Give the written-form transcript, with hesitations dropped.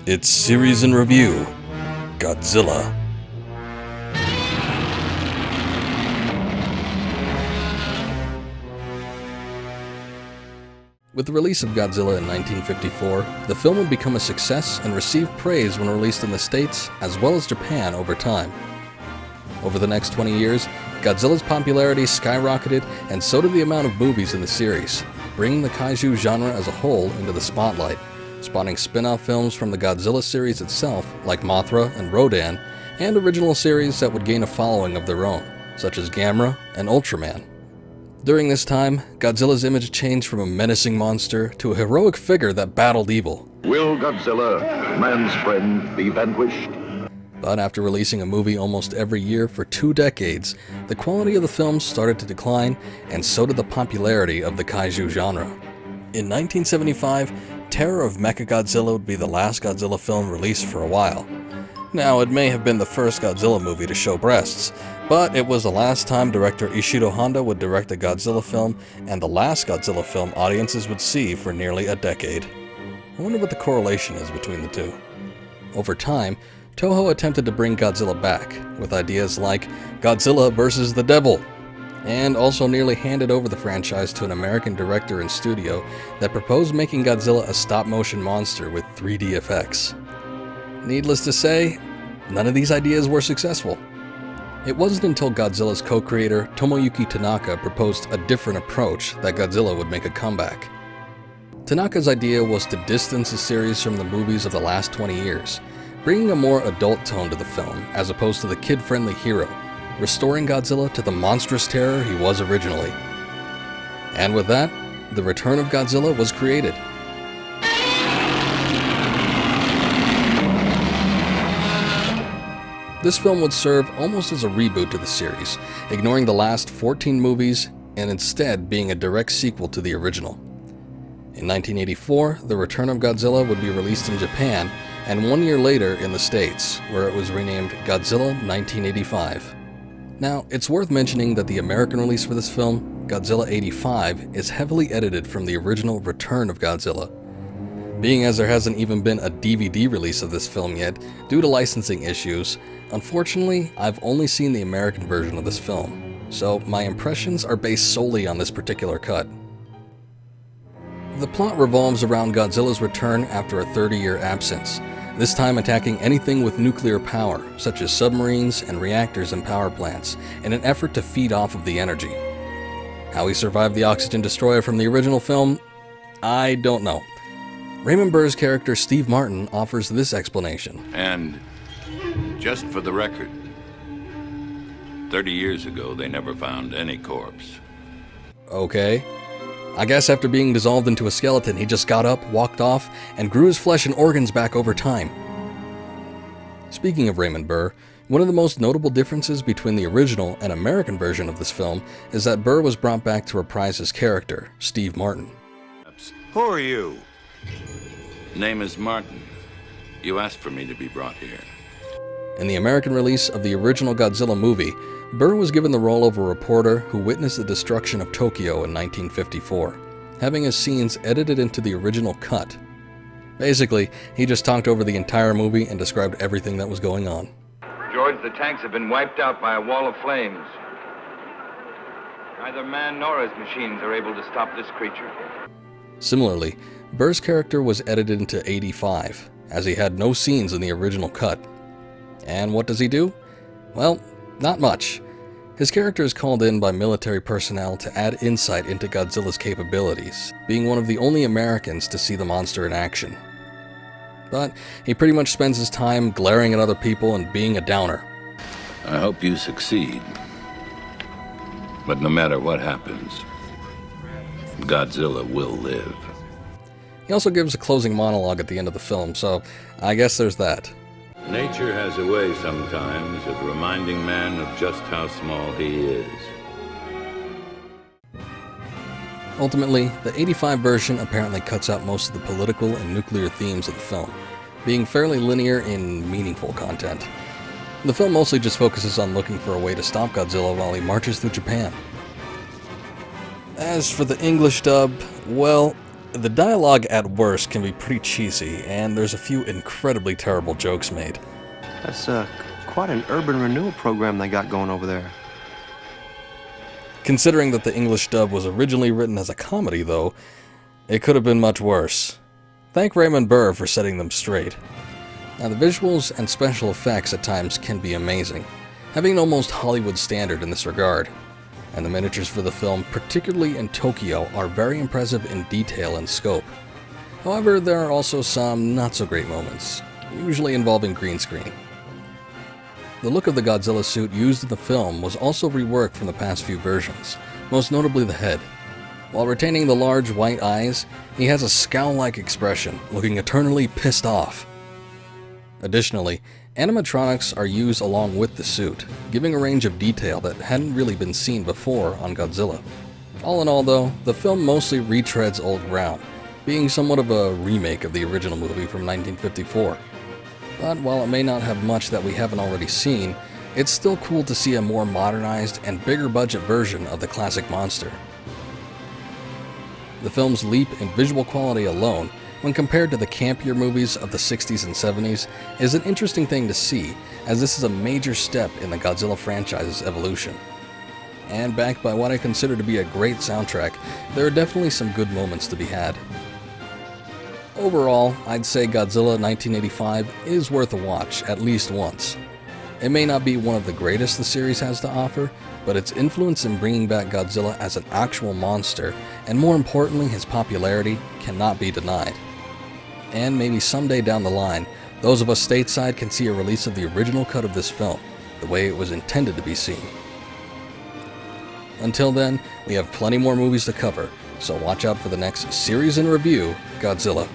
It's Series in Review, Godzilla. With the release of Godzilla in 1954, the film would become a success and receive praise when released in the States as well as Japan over time. Over the next 20 years, Godzilla's popularity skyrocketed, and so did the amount of movies in the series, bringing the kaiju genre as a whole into the spotlight, spawning spin-off films from the Godzilla series itself like Mothra and Rodan, and original series that would gain a following of their own, such as Gamera and Ultraman. During this time, Godzilla's image changed from a menacing monster to a heroic figure that battled evil. Will Godzilla, man's friend, be vanquished? But after releasing a movie almost every year for 2 decades, the quality of the films started to decline, and so did the popularity of the kaiju genre. In 1975, Terror of Mechagodzilla would be the last Godzilla film released for a while. Now, it may have been the first Godzilla movie to show breasts, but it was the last time director Ishiro Honda would direct a Godzilla film, and the last Godzilla film audiences would see for nearly a decade. I wonder what the correlation is between the two. Over time, Toho attempted to bring Godzilla back, with ideas like Godzilla vs. the Devil, and also nearly handed over the franchise to an American director and studio that proposed making Godzilla a stop-motion monster with 3D effects. Needless to say, none of these ideas were successful. It wasn't until Godzilla's co-creator Tomoyuki Tanaka proposed a different approach that Godzilla would make a comeback. Tanaka's idea was to distance the series from the movies of the last 20 years, bringing a more adult tone to the film as opposed to the kid-friendly hero, restoring Godzilla to the monstrous terror he was originally. And with that, the Return of Godzilla was created. This film would serve almost as a reboot to the series, ignoring the last 14 movies and instead being a direct sequel to the original. In 1984, The Return of Godzilla would be released in Japan, and 1 year later in the States, where it was renamed Godzilla 1985. Now, it's worth mentioning that the American release for this film, Godzilla 85, is heavily edited from the original Return of Godzilla. Being as there hasn't even been a DVD release of this film yet, due to licensing issues, unfortunately, I've only seen the American version of this film, so my impressions are based solely on this particular cut. The plot revolves around Godzilla's return after a 30-year absence, this time attacking anything with nuclear power, such as submarines and reactors and power plants, in an effort to feed off of the energy. How he survived the oxygen destroyer from the original film? I don't know. Raymond Burr's character Steve Martin offers this explanation. And just for the record, 30 years ago they never found any corpse. Okay. I guess after being dissolved into a skeleton, he just got up, walked off, and grew his flesh and organs back over time. Speaking of Raymond Burr, one of the most notable differences between the original and American version of this film is that Burr was brought back to reprise his character, Steve Martin. Who are you? Name is Martin. You asked for me to be brought here. In the American release of the original Godzilla movie, Burr was given the role of a reporter who witnessed the destruction of Tokyo in 1954, having his scenes edited into the original cut. Basically, he just talked over the entire movie and described everything that was going on. George, the tanks have been wiped out by a wall of flames. Neither man nor his machines are able to stop this creature. Similarly, Burr's character was edited into 85, as he had no scenes in the original cut. And what does he do? Well, not much. His character is called in by military personnel to add insight into Godzilla's capabilities, being one of the only Americans to see the monster in action. But he pretty much spends his time glaring at other people and being a downer. I hope you succeed. But no matter what happens, Godzilla will live. He also gives a closing monologue at the end of the film, so I guess there's that. Nature has a way sometimes of reminding man of just how small he is. Ultimately, the 85 version apparently cuts out most of the political and nuclear themes of the film, being fairly linear in meaningful content. The film mostly just focuses on looking for a way to stop Godzilla while he marches through Japan. As for the English dub, well, The dialogue at worst can be pretty cheesy, and there's a few incredibly terrible jokes made. That's quite an urban renewal program they got going over there. Considering that the English dub was originally written as a comedy, though, it could have been much worse. Thank Raymond Burr for setting them straight. Now, the visuals and special effects at times can be amazing, having an almost Hollywood standard in this regard. And the miniatures for the film, particularly in Tokyo, are very impressive in detail and scope. However, there are also some not-so-great moments, usually involving green screen. The look of the Godzilla suit used in the film was also reworked from the past few versions, most notably the head. While retaining the large white eyes, he has a scowl-like expression, looking eternally pissed off. Additionally, animatronics are used along with the suit, giving a range of detail that hadn't really been seen before on Godzilla. All in all though, the film mostly retreads old ground, being somewhat of a remake of the original movie from 1954. But while it may not have much that we haven't already seen, it's still cool to see a more modernized and bigger budget version of the classic monster. The film's leap in visual quality alone, when compared to the campier movies of the 60s and 70s, is an interesting thing to see, as this is a major step in the Godzilla franchise's evolution. And backed by what I consider to be a great soundtrack, there are definitely some good moments to be had. Overall, I'd say Godzilla 1985 is worth a watch at least once. It may not be one of the greatest the series has to offer, but its influence in bringing back Godzilla as an actual monster, and more importantly his popularity, cannot be denied. And maybe someday down the line, those of us stateside can see a release of the original cut of this film, the way it was intended to be seen. Until then, we have plenty more movies to cover, so watch out for the next series in review, Godzilla.